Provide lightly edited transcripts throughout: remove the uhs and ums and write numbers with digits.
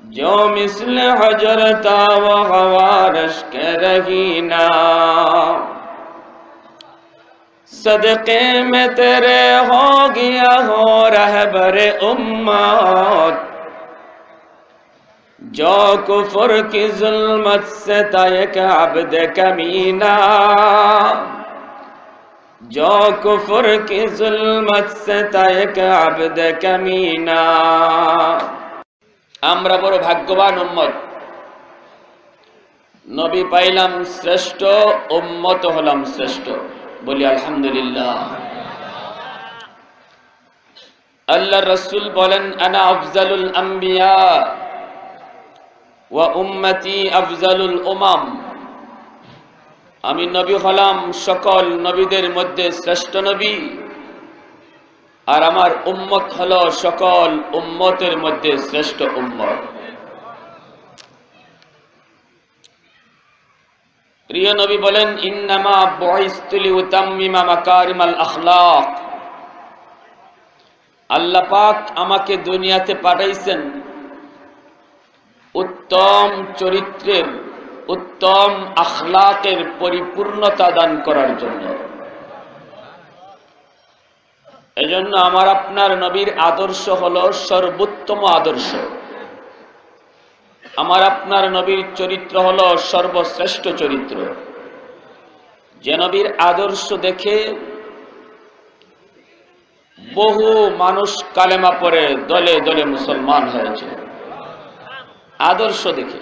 जो मिसल हजरता व हवारश के रहीना, सदक़े में तेरे हो गया हो रहबरे उम्मत, जो कुफर की जुल्मत से था एक अब्द कमीना, जो कुफर की जुल्मत से था एक अब्द कमीना। আমরা বড় ভাগ্যবান উম্মত, নবী পাইলাম শ্রেষ্ঠ, উম্মত হলাম শ্রেষ্ঠ। বলি আলহামদুলিল্লাহ। আল্লাহ রাসূল বলেন, আনা আফজালুল আম্বিয়া ওয়া উম্মতি আফজালুল উমাম। আমি নবী হলাম সকল নবীদের মধ্যে শ্রেষ্ঠ নবী, আর আমার উম্মত হলো সকল উম্মতের মধ্যে শ্রেষ্ঠ উম্মত। প্রিয় নবী বলেন, ইন্নামা বুইসতু লিউতাম্মিমা মাকারিমাল আখলাক। আল্লাহ পাক আমাকে দুনিয়াতে পাঠাইছেন উত্তম চরিত্রের, উত্তম আখলাকের পরিপূর্ণতা দান করার জন্য। এজন্য আমার আপনার নবীর আদর্শ হলো সর্বোত্তম আদর্শ। আমার আপনার নবীর চরিত্র হলো সর্বশ্রেষ্ঠ চরিত্র। যে নবীর আদর্শ দেখে বহু মানুষ কালেমা পড়ে দলে দলে মুসলমান হয়েছে, আদর্শ দেখে।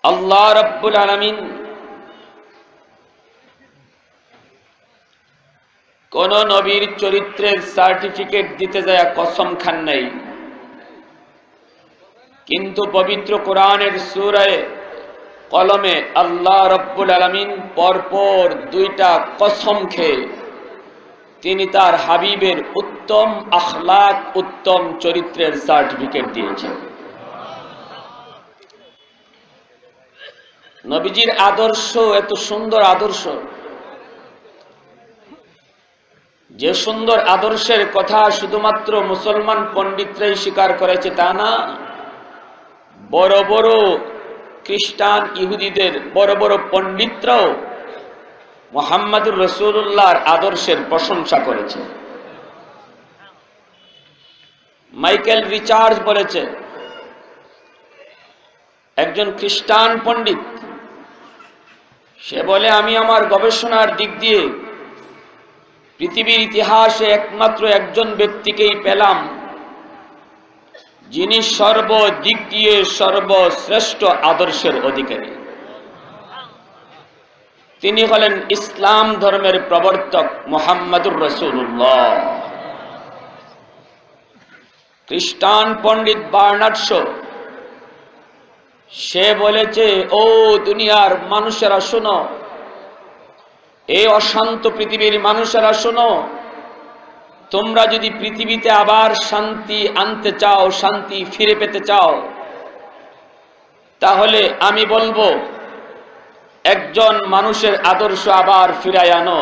আল্লাহ রাব্বুল আলামিন কোন নবীর চরিত্রের সার্টিফিকেট দিতে যায় কসম খান নাই, কিন্তু পবিত্র কোরআনের সূরায়ে কলমে আল্লাহ রাব্বুল আলামিন পরপর দুইটা কসম খেয়ে তিনি তার হাবিবের উত্তম আখলাক, উত্তম চরিত্রের সার্টিফিকেট দিয়েছেন। নবীজির আদর্শ এত সুন্দর আদর্শ, যে সুন্দর আদর্শের কথা শুধুমাত্র মুসলমান পণ্ডিতরাই স্বীকার করেছে তা না, বড় বড় খ্রিস্টান ইহুদিদের বড় বড় পণ্ডিতরাও মুহাম্মদুর রাসূলুল্লাহর আদর্শের প্রশংসা করেছে। মাইকেল রিচার্ডস বলেছে, একজন খ্রিস্টান পণ্ডিত, সে বলে, আমি আমার গবেষণার দিক দিয়ে পৃথিবীর ইতিহাসে একমাত্র একজন ব্যক্তিকেই পেলাম যিনি সর্বদিক দিয়ে সর্বশ্রেষ্ঠ আদর্শের অধিকারী। তিনি হলেন ইসলাম ধর্মের প্রবর্তক মুহাম্মদুর রাসূলুল্লাহ। খ্রিস্টান পণ্ডিত বার্নার্ড শো, সে বলেছে, ও দুনিয়ার মানুষেরা শোনো, এই অশান্ত পৃথিবীর মানুষেরা শোনো, তোমরা যদি পৃথিবীতে আবার শান্তি আনতে চাও, শান্তি ফিরে পেতে চাও, তাহলে আমি বলবো একজন মানুষের আদর্শ আবার ফিরায় আনো।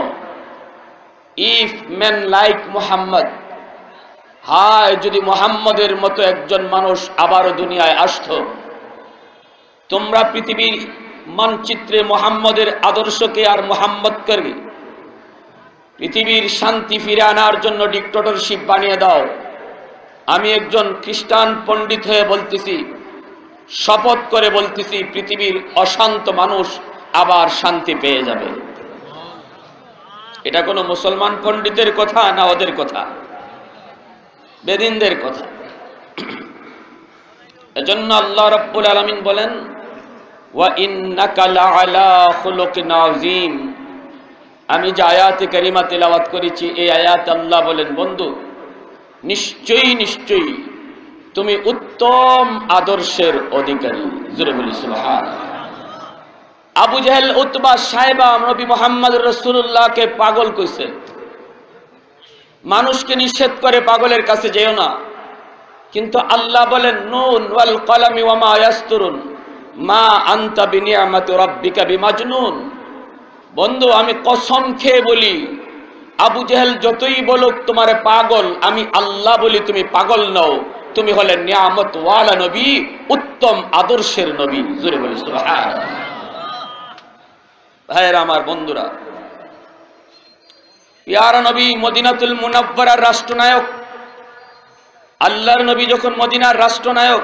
ইফ মেন লাইক মুহাম্মদ, হায় যদি মুহাম্মদের মতো একজন মানুষ আবারও দুনিয়ায় আসতো, তোমরা পৃথিবীর মানচিত্রে মুহাম্মদের আদর্শকে আর মুহাম্মদকে পৃথিবীর শান্তি ফিরে আনার জন্য ডিক্টেটরশিপ বানিয়ে দাও। আমি একজন খ্রিস্টান পণ্ডিত হয়ে বলতেছি, শপথ করে বলতেছি, পৃথিবীর অশান্ত মানুষ আবার শান্তি পেয়ে যাবে। এটা কোনো মুসলমান পণ্ডিতের কথা না, ওদের কথা, বেদিনদের কথা। এজন্য আল্লাহ রাব্বুল আলামিন বলেন, ওয়া ইন্নাকা লাআলা খুলুকিন আযীম। আমি যে আয়াতে কারিমা তেলাওয়াত করেছি, এই আয়াত আল্লাহ বলেন, বন্ধু, নিশ্চয়ই নিশ্চয়ই তুমি উত্তম আদর্শের অধিকারী। জোরে বলি সুবহানাল্লাহ। আবু জাহেল, উতবা, সাইবা নবী মুহাম্মদ রাসূলুল্লাহকে পাগল কইছে। মানুষকে নিষেধ করে পাগলের কাছে যেও না, কিন্তু আল্লাহ বলেন, নুন ওয়াল কলামি ওয়া মা ইয়াসতুরুন মা আনতা বিনিআমাতি রাব্বিকা বিমাজনুন। বন্ধু, আমি কসম খেয়ে বলি, আবু জেহেল যতই বলুক তোমারে পাগল, আমি আল্লাহ বলি তুমি পাগল নও। তুমি হলে নিয়ামত ওয়ালা নবী, উত্তম আদর্শের নবী। জোরে বলি সুবহানাল্লাহ। ভাইয়েরা আমার, বন্ধুরা, প্যারা নবী মদিনাতুল মুনাওয়ারার রাষ্ট্রনায়ক। আল্লাহর নবী যখন মদিনার রাষ্ট্রনায়ক,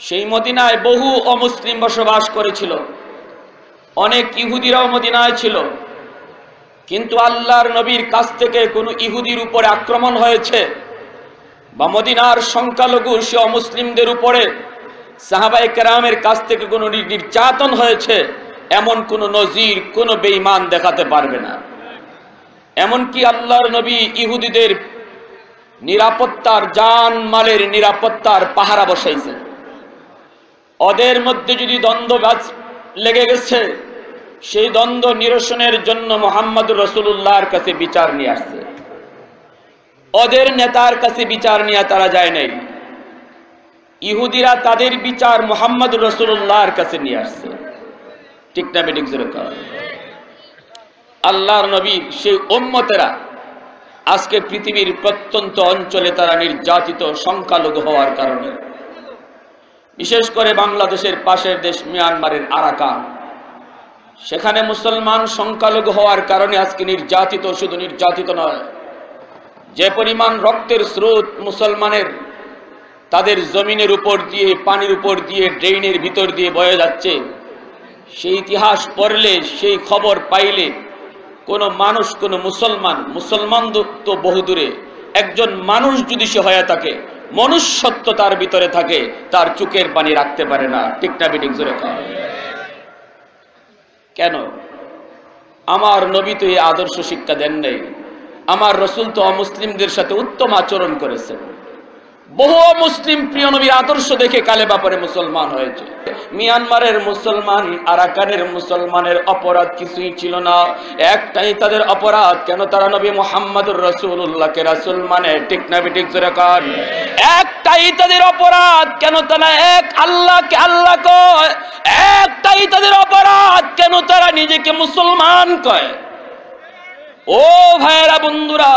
সেই মদিনায় বহু অমুসলিম বসবাস করেছিল, অনেক ইহুদিরাও মদিনায় ছিল। কিন্তু আল্লাহর নবীর কাছ থেকে কোনো ইহুদির উপরে আক্রমণ হয়েছে বা মদিনার সংখ্যালঘু সে অমুসলিমদের উপরে সাহাবায়ে কেরামের কাছ থেকে কোনো নির্যাতন হয়েছে, এমন কোনো নজির কোনো বেঈমান দেখাতে পারবে না। এমনকি আল্লাহর নবী ইহুদিদের নিরাপত্তার, জান মালের নিরাপত্তার পাহারা বসাইছেন। ওদের মধ্যে যদি দ্বন্দ্ব লেগে গেছে, সেই দ্বন্দ্ব নিরসনের জন্য মুহাম্মদুর রাসূলুল্লাহর কাছে বিচার নিয়ে আসছে। ওদের নেতার কাছে বিচার নিয়ে তারা যায় নাই, ইহুদিরা তাদের বিচার মুহাম্মদুর রাসূলুল্লাহর কাছে নিয়ে আসছে। ঠিক না বেঠিক? জোরে কর। আল্লাহর নবী সেই উম্মতেরা আজকে পৃথিবীর প্রত্যন্ত অঞ্চলে তারা নির্যাতিত সংখ্যালঘু হওয়ার কারণে, বিশেষ করে বাংলাদেশের পাশের দেশ মিয়ানমারের আরাকান, সেখানে মুসলমান সংখ্যালঘু হওয়ার কারণে আজকে নির্যাতিত। শুধু নির্যাতিত নয়, যে পরিমাণ রক্তের স্রোত মুসলমানের তাদের জমিনের উপর দিয়ে, পানির উপর দিয়ে, ড্রেইনের ভিতর দিয়ে বয়ে যাচ্ছে, সেই ইতিহাস পড়লে, সেই খবর পাইলে কোনো মানুষ, কোনো মুসলমান তো বহুদূরে, একজন মানুষ যদি সে হয়ে থাকে, মনুষ্যত্ব তার ভিতরে থাকে, তার চোখের পানি রাখতে পারে না। ঠিক না বেঠিক? জোরে কর। কেন? আমার নবী তো এই আদর্শ শিক্ষা দেন নাই। আমার রাসূল তো অমুসলিমদের সাথে উত্তম আচরণ করেছেন। বহু মুসলিম প্রিয় নবীর আদর্শ দেখে কালেমা পড়ে মুসলমান হয়েছে। মিয়ানমারের মুসলমান, আরাকানের মুসলমানের অপরাধ কিছুই ছিল না। একটাই তাদের অপরাধ, কেন তারা নবী মুহাম্মদুর রাসূলুল্লাহকে রাসূল মানে। ঠিক না বেঠিক? জোরে কর। একটাই তাদের অপরাধ, কেন তারা এক আল্লাহকে আল্লাহ কয়। একটাই তাদের অপরাধ, কেন তারা নিজেকে মুসলমান কয়। ও ভাইয়েরা, বন্ধুরা,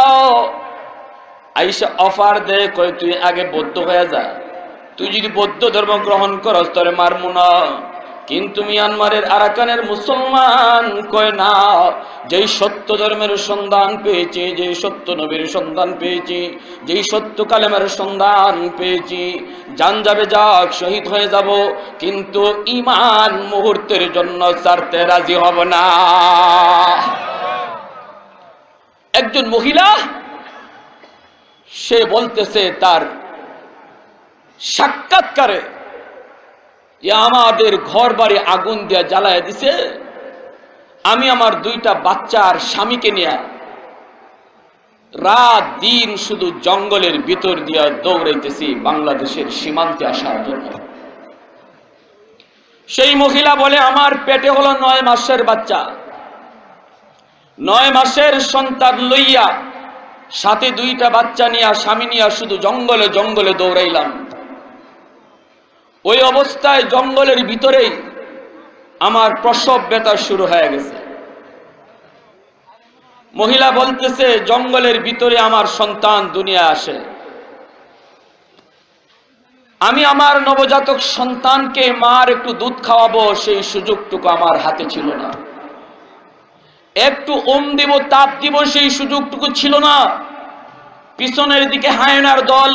আইসা অফার দে, কয় তুই আগে বৌদ্ধ হয়ে যা, তুই যদি বৌদ্ধ ধর্ম গ্রহণ করস তোরে মারমু না। কিন্তু মিয়ানমারের আরাকানের মুসলমান কয় না, যেই সত্য ধর্মের সন্ধান পেয়েছি, যেই সত্য নবীর সন্ধান পেয়েছি, যেই সত্য কালেমার সন্ধান পেয়েছি, জান যাবে যাক, শহীদ হয়ে যাব, কিন্তু ঈমান মুহূর্তের জন্য ছাড়তে রাজি হব না। একজন মহিলা, সে বলতেছে তার সাক্ষাৎকারে, যে আমাদের ঘর বাড়ি আগুন দিয়ে জ্বালায় দিছে, আমি আমার দুইটা বাচ্চা আর স্বামীকে নিয়ে রাত দিন শুধু জঙ্গলের ভিতর দিয়ে দৌড়াইতেছি বাংলাদেশের সীমান্তে আসার জন্য। সেই মহিলা বলে, আমার পেটে হলো 9 মাসের বাচ্চা, 9 মাসের সন্তান লইয়া সাথে দুইটা বাচ্চা নিয়ে, স্বামী নিয়ে শুধু জঙ্গলে জঙ্গলে দৌড়াইলাম। ওই অবস্থায় জঙ্গলের ভিতরেই আমার প্রসব ব্যথা শুরু হয়ে গেছে। মহিলা বলতেছে, জঙ্গলের ভিতরে আমার সন্তান দুনিয়া আসে, আমি আমার নবজাতক সন্তানকে মার একটু দুধ খাওয়াবো, সেই সুযোগটুকু আমার হাতে ছিল না। একটু দিব, তাপ দিব, সেই সুযোগটুকু ছিল না। পিছনের দিকে হায়নার দল,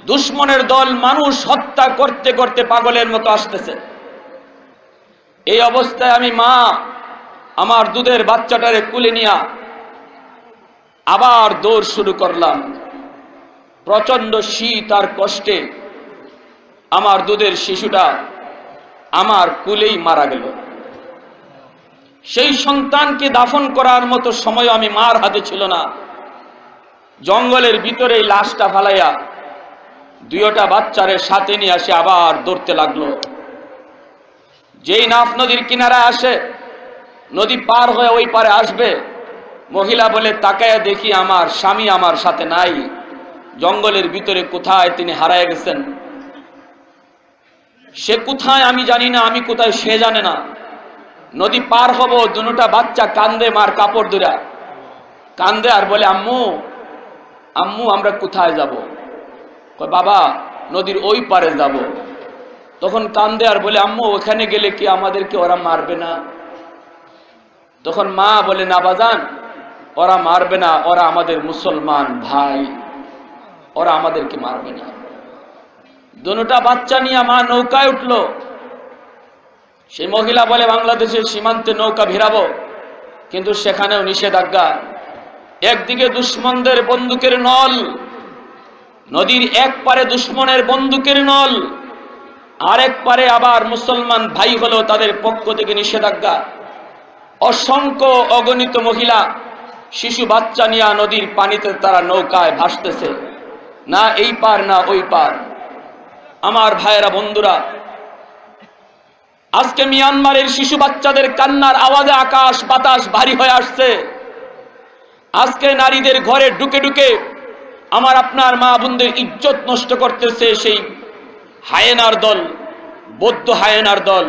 দুশ্মনের দল মানুষ হত্যা করতে করতে পাগলের মতো আসতেছে। এই অবস্থায় আমি মা আমার দুধের বাচ্চাটারে কুলে নিয়া আবার দৌড় শুরু করলাম। প্রচন্ড শীত আর কষ্টে আমার দুধের শিশুটা আমার কুলেই মারা গেল। সেই সন্তানকে দাফন করার মতো সময় আমি মার হাতে ছিল না। জঙ্গলের ভিতরে লাশটা ফালাইয়া দুইটা বাচ্চারে সাথে নিয়ে আসে আবার দৌড়তে লাগলো। যেই নাফ নদীর কিনারা আসে, নদী পার হয়ে ওই পারে আসবে, মহিলা বলে, তাকায়া দেখি আমার স্বামী আমার সাথে নাই, জঙ্গলের ভিতরে কোথায় তিনি হারায় গেছেন। সে কোথায় আমি জানি না, আমি কোথায় সে জানে না। নদী পার হব, দুটা বাচ্চা কান্দে, মার কাপড় ধরে কান্দে আর বলে, আম্মু আম্মু আমরা কোথায় যাব। কয় বাবা নদীর ওই পারে যাব। তখন কান্দে আর বলে আম্মু ওখানে গেলে কি আমাদেরকে ওরা মারবে না? তখন মা বলে না বাজান, ওরা মারবে না, ওরা আমাদের মুসলমান ভাই, ওরা আমাদেরকে মারবে না। দুটা বাচ্চা নিয়ে মা নৌকায় উঠলো। সেই মহিলা বলে বাংলাদেশের সীমান্তে নৌকা ভিড়াবো, কিন্তু সেখানেও নিষেধাজ্ঞা। একদিকে দুশ্মনদের বন্দুকের নল, নদীর এক পারে দুশ্মনের বন্দুকের নল, আরেক পারে আবার মুসলমান ভাই হলো, তাদের পক্ষ থেকে নিষেধাজ্ঞা। অসংখ্য অগণিত মহিলা শিশু বাচ্চা নিয়ে নদীর পানিতে তারা নৌকায় ভাসতেছে, না এই পার না ওই পার। আমার ভাইয়েরা বন্ধুরা, আজকে মিয়ানমারের শিশু বাচ্চাদের কান্নার আওয়াজে আকাশ বাতাস ভারী হয়ে আসছে। আজকে নারীদের ঘরে ঢুকে ঢুকে আমার আপনার মা বোনদের ইজ্জত নষ্ট করতেছে সেই হায়েনার দল, বৌদ্ধ হায়েনার দল।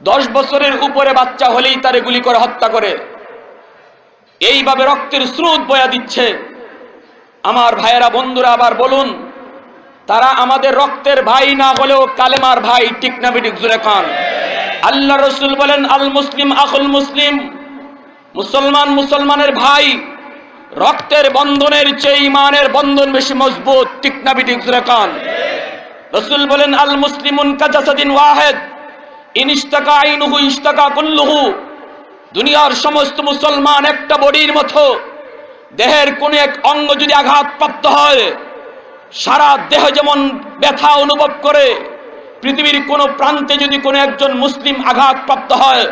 10 বছরের উপরে বাচ্চা হলেই তারে গুলি করে হত্যা করে, এইভাবে রক্তের স্রোত বয়া দিচ্ছে। আমার ভাইয়েরা বন্ধুরা, আবার বলুন, তারা আমাদের রক্তের ভাই না হলেও কালেমার ভাই, ঠিক না বেঠিক? জোরে খান। আল্লাহ রসুল বলেন আল মুসলিম আখুল মুসলিম, মুসলমান মুসলমানের ভাই, রক্তের বন্ধনের চেয়ে ইমানের বন্ধন বেশি মজবুত, ঠিক না বেঠিক? জোরে খান। রসুল বলেন আল মুসলিমুন কাজাসাদিন ওয়াহিদ ইন ইশতাকা আইনুহু ইশতাকা কুল্লুহু, দুনিয়ার সমস্ত মুসলমান একটা বডির মতো। দেহের কোন এক অঙ্গ যদি আঘাতপ্রাপ্ত হয়, সারা দেহ যেমন ব্যথা অনুভব করে, পৃথিবীর কোন প্রান্তে যদি কোনো একজন মুসলিম আঘাতপ্রাপ্ত হয়,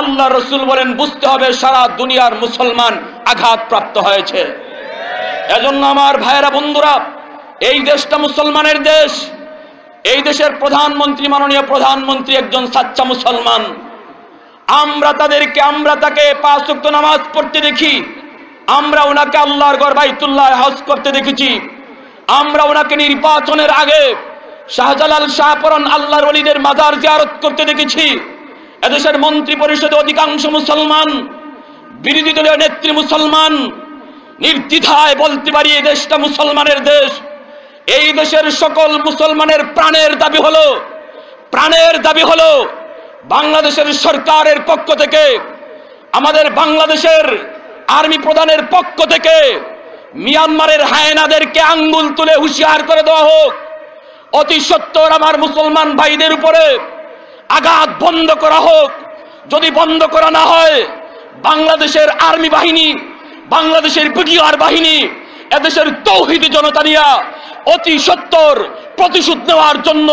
আল্লাহ রসুল বলেন বুঝতে হবে সারা দুনিয়ার মুসলমান আঘাতপ্রাপ্ত হয়েছে। এজন্য আমার ভাইয়েরা বন্ধুরা, এই দেশটা মুসলমানের দেশ। এই দেশের প্রধানমন্ত্রী, মাননীয় প্রধানমন্ত্রী একজন সাচ্চা মুসলমান। আমরা তাকে 5 ওয়াক্ত নামাজ পড়তে দেখি, আমরা ওনাকে আল্লাহর ঘর বাইতুল্লাহ হজ করতে দেখেছি, আমরা ওনাকে নির্বাচনের আগে শাহজালাল শাহপরান আল্লাহর ওলিদের মাজার জিয়ারত করতে দেখেছি। এদেশের মন্ত্রী পরিষদে অধিকাংশ মুসলমান, বিরোধী দলীয় নেত্রী মুসলমান। নির্দ্বিধায় বলতে পারি এই দেশটা মুসলমানের দেশ। এই দেশের সকল মুসলমানের প্রাণের দাবি হলো বাংলাদেশের সরকারের পক্ষ থেকে, আমাদের বাংলাদেশের আর্মি প্রধানের পক্ষ থেকে মিয়ানমারের হায়েনাদেরকে আঙ্গুল তুলে হুঁশিয়ার করে দেওয়া হোক। অতি সত্বর আমার মুসলমান ভাইদের উপরে আঘাত বন্ধ করা হোক। যদি বন্ধ করা না হয়, বাংলাদেশের আর্মি বাহিনী, বাংলাদেশের বিডিআর বাহিনী, এদেশের তৌহিদি জনতা নিয়ে অতি সত্বর প্রতিশোধ নেওয়ার জন্য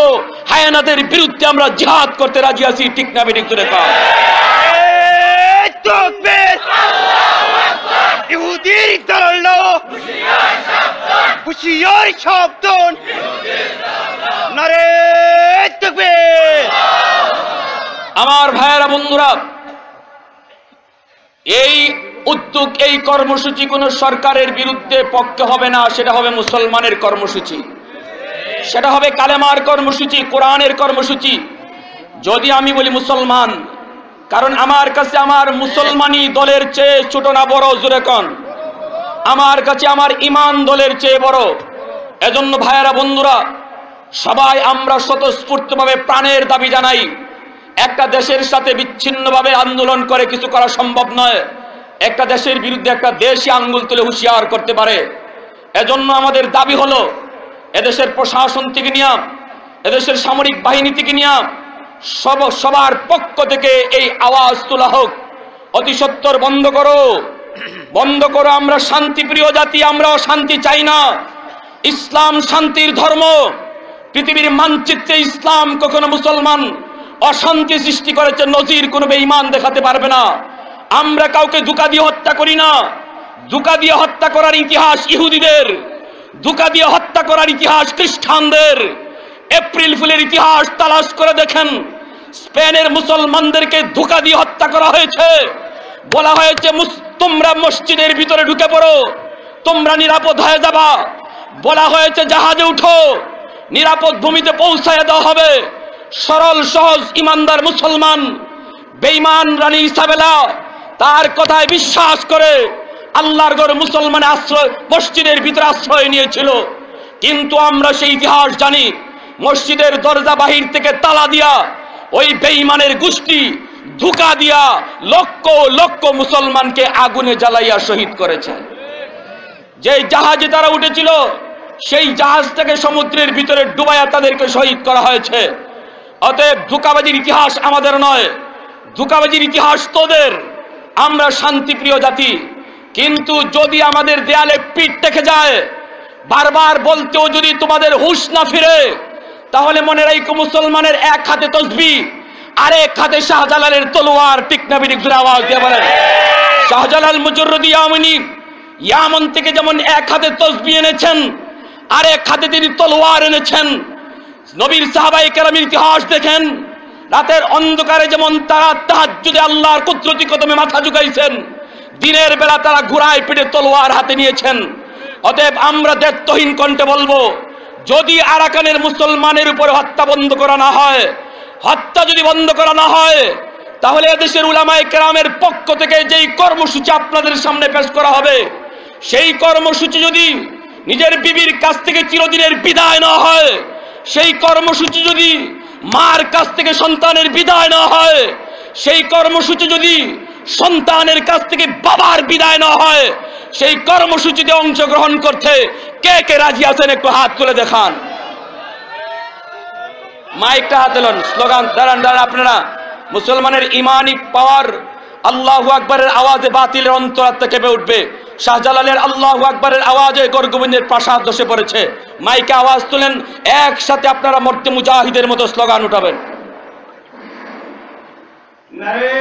হায়েনাদের বিরুদ্ধে আমরা জিহাদ করতে রাজি আছি, ঠিক না বেঠিক? জোরে বলো। ইহুদির দল হুঁশিয়ার সাবধান, নারে তাকবীর। আমার ভাইয়েরা বন্ধুরা, এই উদ্যোগ, এই কর্মসূচি কোন সরকারের বিরুদ্ধে পক্ষে হবে না, সেটা হবে মুসলমানের কর্মসূচি, সেটা হবে কালেমার কর্মসূচি, কোরআনের কর্মসূচি। যদি আমি বলি মুসলমান, কারণ আমার কাছে আমার মুসলমানি দলের চেয়ে ছোট না বড়? জোরে কোন? আমার কাছে আমার ইমান দলের চেয়ে বড়। এজন্য ভাইয়েরা বন্ধুরা, সবাই আমরা স্বতঃস্ফূর্তভাবে প্রাণের দাবি জানাই। একটা দেশের সাথে বিচ্ছিন্নভাবে আন্দোলন করে কিছু করা সম্ভব নয়। একটা দেশের বিরুদ্ধে একটা দেশই আঙ্গুল তুলে হুঁশিয়ার করতে পারে। এজন্য আমাদের দাবি হলো, এদেশের প্রশাসন থেকে নিয়ে, এদেশের সামরিক বাহিনী থেকে নিয়ে সবার পক্ষ থেকে এই আওয়াজ তোলা হোক, অতি সত্বর বন্ধ করো। আমরা শান্তিপ্রিয় জাতি, আমরা শান্তি চাই না। ইসলাম শান্তির ধর্ম। পৃথিবীর মানচিত্রে ইসলাম কখনো মুসলমান অশান্তি সৃষ্টি করেছে, নজির কোনো বেঈমান দেখাতে পারবে না। আমরা কাউকে ধোঁকা দিয়ে হত্যা করি না। ধোঁকা দিয়ে হত্যা করার ইতিহাস ইহুদিদের, ধোঁকা দিয়ে হত্যা করার ইতিহাস খ্রিস্টানদের। এপ্রিল ফুলের ইতিহাস তালাশ করে দেখেন, স্পেনের মুসলমানদেরকে ধোঁকা দিয়ে হত্যা করা হয়েছে। বলা হয়েছে তোমরা মসজিদের ভিতরে ঢুকে পড়ো, তোমরা নিরাপদ হয়ে যাবা। বলা হয়েছে জাহাজে উঠো, নিরাপদ ভূমিতে পৌঁছায় দেওয়া হবে। সরল সহজ ইমানদার মুসলমান বেঈমান রানী ইসাবেলা তার কথায় বিশ্বাস করে আল্লাহর ঘর মুসলমান আশ্রয়, মসজিদের ভিতরে আশ্রয় নিয়েছিল। কিন্তু আমরা সেই ইতিহাস জানি, মসজিদের দরজা বাহির থেকে তালা দিয়া ওই বেঈমানের গোষ্ঠী ধোঁকা দিয়া লক্ষ লক্ষ মুসলমানকে আগুনে জ্বালাইয়া শহীদ করেছে। যে জাহাজে তারা উঠেছিল সেই জাহাজটাকে সমুদ্রের ভিতরে ডুবাইয়া তাদেরকে শহীদ করা হয়েছে। অতএব ধোঁকাবাজির ইতিহাস আমাদের নয়, ধোঁকাবাজির ইতিহাস তোদের। আমরা শান্তিপ্রিয় জাতি, কিন্তু যদি আমাদের দেয়ালে পিঠ রেখে যায়, বারবার বলতেও যদি তোমাদের হুঁশ না ফিরে, তাহলে মনে রাখো মুসলমানের এক হাতে তসবিহ আর এক হাতে শাহজালালের তলোয়ার। ঠিক না বিঠিক? জোরে আওয়াজ দিয়ে বলেন। শাহজালাল মুজাররদি ইয়ামানি ইয়ামন থেকে যেমন এক হাতে তসবিহ এনেছেন আর এক হাতে তিনি তলোয়ার এনেছেন। নবীর সাহাবায়ে কেরামের ইতিহাস দেখেন, রাতের অন্ধকারে যেমন তারা তাহাজ্জুদে আল্লাহর কুদরতি কদমে মাথা ঝুঁকাইছেন, দিনের বেলা তারা ঘোড়ায় পিঠে তলোয়ার হাতে নিয়েছেন। অতএব আমরা দায়িত্বহীন কণ্ঠে বলবো, যদি আরাকানের মুসলমানের উপর হত্যা বন্ধ করা না হয়, হত্যা যদি বন্ধ করা না হয়, তাহলে এদেশের উলামায়ে কেরামের পক্ষ থেকে যেই কর্মসূচি আপনাদের সামনে পেশ করা হবে, সেই কর্মসূচি যদি নিজের বিবির কাছ থেকে চিরদিনের বিদায় না হয়, সেই কর্মসূচি যদি মার কাছ থেকে সন্তানের বিদায় না হয়, সেই কর্মসূচি যদি সন্তানের কাছ থেকে বাবার বিদায় না হয়, সেই কর্মসূচিতে অংশগ্রহণ করতে কে কে রাজি আছেন? একটু হাত তুলে দেখান। মাইকটা হাতে লন, স্লোগান দাঁড়ান দাঁড়ান। আপনারা মুসলমানের ইমানি পাওয়ার, আল্লাহু আকবরের আওয়াজে বাতিলের অন্তরাত্মা কেঁপে উঠবে। শাহজালালের আল্লাহু আকবরের আওয়াজে গর্গোবিন্দের প্রাসাদ ধসে পড়েছে। মাইকে আওয়াজ তুলেন, একসাথে আপনারা মর্তে মুজাহিদের মতো স্লোগান উঠাবেন। নারে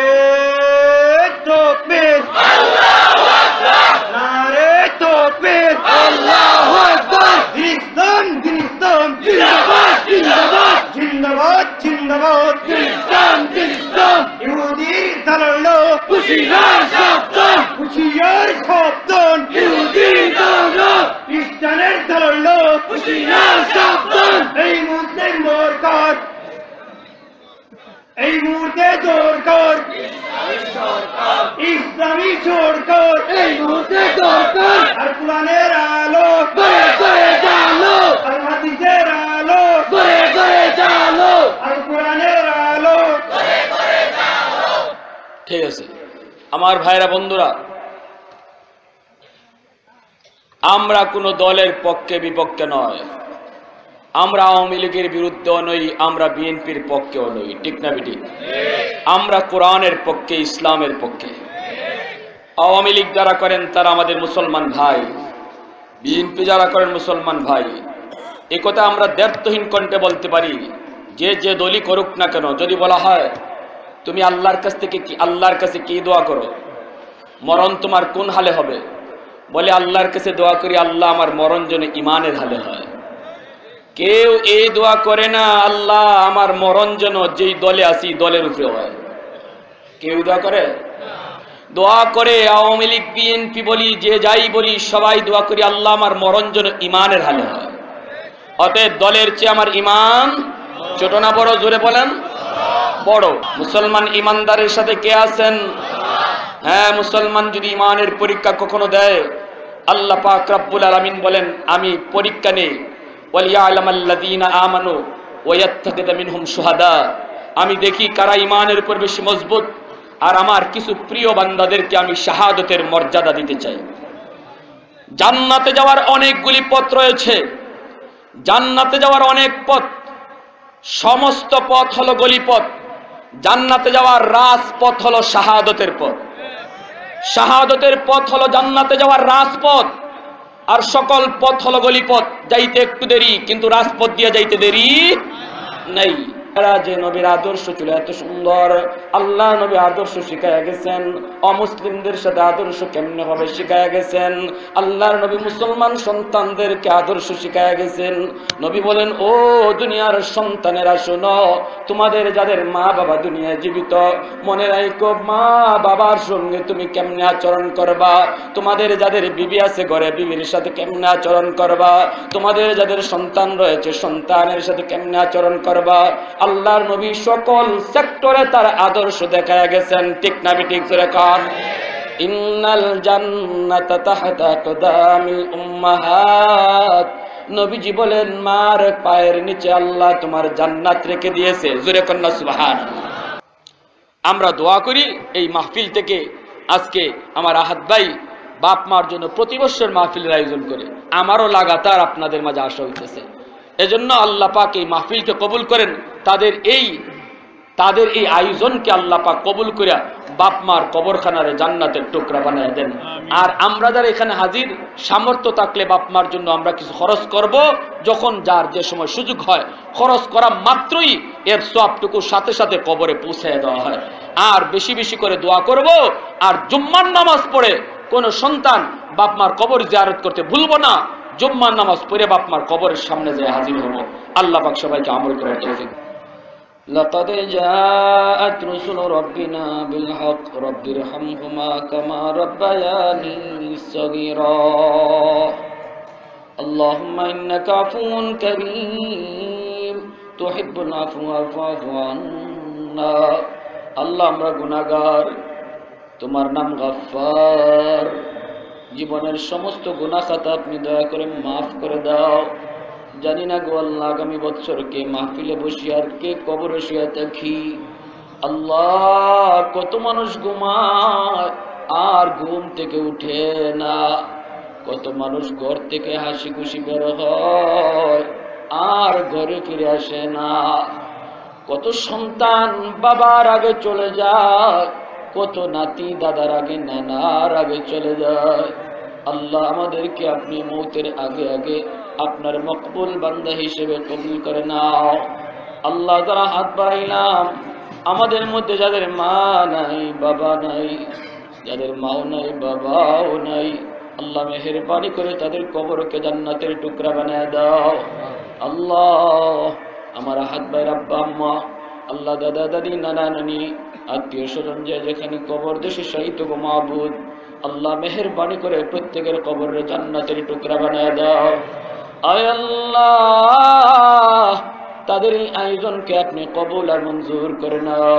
তাকবীর, আল্লাহু আকবার। নারে তাকবীর, আল্লাহু আকবার। ইসলাম জিন্দাবাদ, জিন্দাবাদ, জিন্দাবাদ, জিন্দাবাদ, ইসলাম জিন্দাবাদ। ইহুদির দালালো হুশিয়ার সাবধান, হুশিয়ার সাবধান। ইহুদির দালালো খ্রিস্টানের দালালো হুশিয়ার সাবধান। এই মুসলিম দরকার, এই মুহূর্তে দরকার ইসলামী সরকার, এই মুহূর্তে দরকার। আর কোরআনের আলো করে করে জালো, আর হাদিসের আলো করে করে জালো, আর কোরআনের আলো করে করে জালো। ঠিক আছে আমার ভাইরা, বন্ধুরা, আমরা কোনো দলের পক্ষে বিপক্ষে নয়। আমরা আওয়ামী লীগের বিরুদ্ধেও নই, আমরা বিএনপির পক্ষেও নই। ঠিক না বেঠিক? আমরা কোরআনের পক্ষে, ইসলামের পক্ষে। আওয়ামী লীগ যারা করেন তারা আমাদের মুসলমান ভাই, বিএনপি যারা করেন মুসলমান ভাই। এ কথা আমরা দ্ব্যর্থহীন কণ্ঠে বলতে পারি। যে যে দলই করুক না কেন, যদি বলা হয় তুমি আল্লাহর কাছে কি দোয়া করো, মরণ তোমার কোন হালে হবে, বলে আল্লাহর কাছে দোয়া করি আল্লাহ আমার মরণ যেন ইমানের হালে হয়। কেউ এই দোয়া করে না আল্লাহ আমার মরণ যেন যেই দলে আছি দলের উপরে হয়। কেউ দোয়া করে? দোয়া করে আওয়ামী লীগ, বিএনপি বলি, যে যাই বলি, সবাই দোয়া করি আল্লাহ আমার মরণ যেন ইমানের হালে হয়। অতএব দলের চেয়ে আমার ইমান ছোট না বড়? জোরে বলেন। বড়। মুসলমান ইমানদারের সাথে কে আছেন? হ্যাঁ, মুসলমান যদি ইমানের পরীক্ষা কখনো দেয়, আল্লাহ পাক রব্বুল আলামিন বলেন আমি পরীক্ষা নেই, ওয়ালিয়ালামাল্লাযীনা আমানু ওয়ায়াত্তাখিযা মিনহুম শুহাদা। আমি দেখি কারা ইমানের উপর বেশি মজবুত, আর আমার কিছু প্রিয় বান্দাদেরকে আমি শাহাদতের মর্যাদা দিতে চাই। জান্নাতে যাওয়ার অনেকগুলি পথ রয়েছে, জান্নাতে যাওয়ার অনেক পথ, সমস্ত পথ হলো গলিপথ। জান্নাতে যাওয়ার রাজপথ হলো শাহাদতের পথ। শাহাদতের পথ হলো জান্নাতে যাওয়ার রাজপথ, আর সকল পথ হলো গলিপথ। যাইতে একটু দেরি, কিন্তু রাজপথ দিয়ে যাইতে দেরি নেই। যে নবীর আদর্শ ছিল এত সুন্দর, আল্লাহ নবী আদর্শ শিখাইয়া গেছেন, অমুসলিমদের সাথে আদর্শ কেমনে হবে শিখাইয়া গেছেন। আল্লাহর নবী মুসলমান সন্তানদেরকে আদর্শ শিখাইয়া গেছেন। নবী বলেন, ও দুনিয়ার সন্তানেরা শোনো, তোমাদের যাদের মা বাবা দুনিয়ায় জীবিত, মনে রাখো মা বাবার সঙ্গে তুমি কেমনে আচরণ করবা। তোমাদের যাদের বিবি আছে ঘরে, বিবির সাথে কেমনে আচরণ করবা। তোমাদের যাদের সন্তান রয়েছে, সন্তানের সাথে কেমনে আচরণ করবা। আল্লাহর নবী সকল সেক্টরে তার আদর্শ দেখায়া গেছেন। ঠিক না বেঠিক? জোরে কান। ইন্নাল জান্নাতা তাহতা আকদামিল উম্মাহাত নবীজি বলেন মার পায়ের নিচে আল্লাহ তোমার জান্নাত রেখে দিয়েছে। জোরে কন্যা সুবহানাল্লাহ। আমরা দোয়া করি এই মাহফিল থেকে আজকে আমার আহাদ ভাই বাপ মার জন্য প্রতি বছর মাহফিলের আয়োজন করে, আমারও লাগাতার আপনাদের মাঝে আসা হইতেছে। এজন্য আল্লাহ পাক এই মাহফিলকে কবুল করেন, তাদের এই আয়োজনকে আল্লাহ পাক কবুল করে বাপ মার কবরখানারে জান্নাতের টুকরা বানিয়ে দেন। আর আমরা যারা এখানে হাজির, সামর্থ্য থাকলে বাপ মার জন্য আমরা কিছু খরচ করব, যখন যার যে সময় সুযোগ হয় খরচ করা মাত্রই এর সওয়াবটুকু সাথে সাথে কবরে পৌঁছে দেওয়া হয়। আর বেশি বেশি করে দোয়া করব। আর জুম্মার নামাজ পড়ে কোন সন্তান বাপ মার কবর জিয়ারত করতে ভুলবো না। জুম্মার নামাজ পড়ে বাপ মার কবরের সামনে যায় হাজির হব। আল্লাহ পাক সবাইকে আমল করার তৌফিক। لقد جاءت رسل ربنا بالحق رب ارحمهما كما ربياني صغيرا اللهم إنك عفو كريم تحب العفو فاعف عنا। আল্লাহ আমরা গুনাহগার, তোমার নাম গফফার, জীবনের সমস্ত গুনাহ খাতা আপনি দয়া করে মাফ করে দাও। জানি না গো আল্লাহ আগামী বছর কে মাহফিলে বসি আর কে কবরে শুয়ে থাকি। আল্লাহ কত মানুষ ঘুমায় আর ঘুম থেকে উঠে না, কত মানুষ ঘর থেকে হাসি খুশি বের হয় আর ঘরে ফিরে আসে না, কত সন্তান বাবার আগে চলে যায়, কত নাতি দাদার আগে নানার আগে চলে যায়। আল্লাহ আমাদেরকে আপনি মৌতের আগে আগে আপনার মকবুল বান্দা হিসেবে কবুল করে নাও। আল্লাহ যারা হাত বাড়াইলাম, আমাদের মধ্যে যাদের মা নাই বাবা নাই, যাদের মাও নাই বাবাও নাই, আল্লাহ মেহেরবানি করে তাদের কবরকে জান্নাতের টুকরা বানিয়ে দাও। আল্লাহ আমার হাত ভাইয়ের আব্বা আম্মা, আল্লাহ দাদা দাদি নানা নানি আত্মীয় স্বজন যে যেখানে কবর দেশে শহীদ গো মাবুদ, আল্লাহ মেহেরবানি করে প্রত্যেকের কবরের জান্নাতের টুকরা বানিয়ে দাও। আয় আল্লাহ তাদের এই আয়োজনকে আপনি কবুল আর মঞ্জুর করে নাও।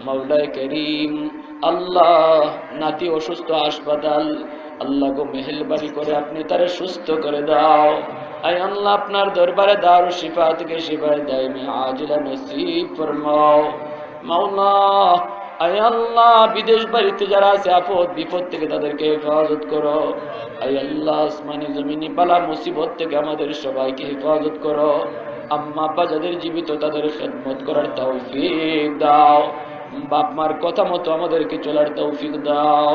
মাওলায়ে করিম আল্লাহ নাতি অসুস্থ হাসপাতাল, আল্লাহ গো মেহেরবানি করে আপনি তারে সুস্থ করে দাও। আয় আল্লাহ আপনার দরবারে দারুশ শিফা থেকে শিফায়ে দাইমি আজিলা নসিব ফরমাও। মাওলা আয় আল্লাহ বিদেশ বাড়িতে যারা আছে আপদ বিপদ থেকে তাদেরকে হেফাজত করো। আয় আল্লাহ আসমানি জমিনি বালা মুসিবত থেকে আমাদের সবাইকে হেফাজত করো। আম্মা আব্বা যাদের জীবিত তাদের খেদমত করার তৌফিক দাও। বাপ মার কথা মতো আমাদেরকে চলার তৌফিক দাও।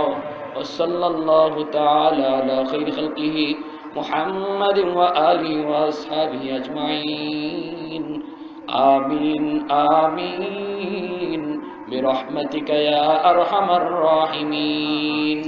ওয়াসাল্লাল্লাহু তাআলা আলা খাইরি খালকিহি মুহাম্মাদিন ওয়া আলিহি ওয়া আসহাবিহি আজমাইন। আমিন আমিন برحمتك يا أرحم الراحمين।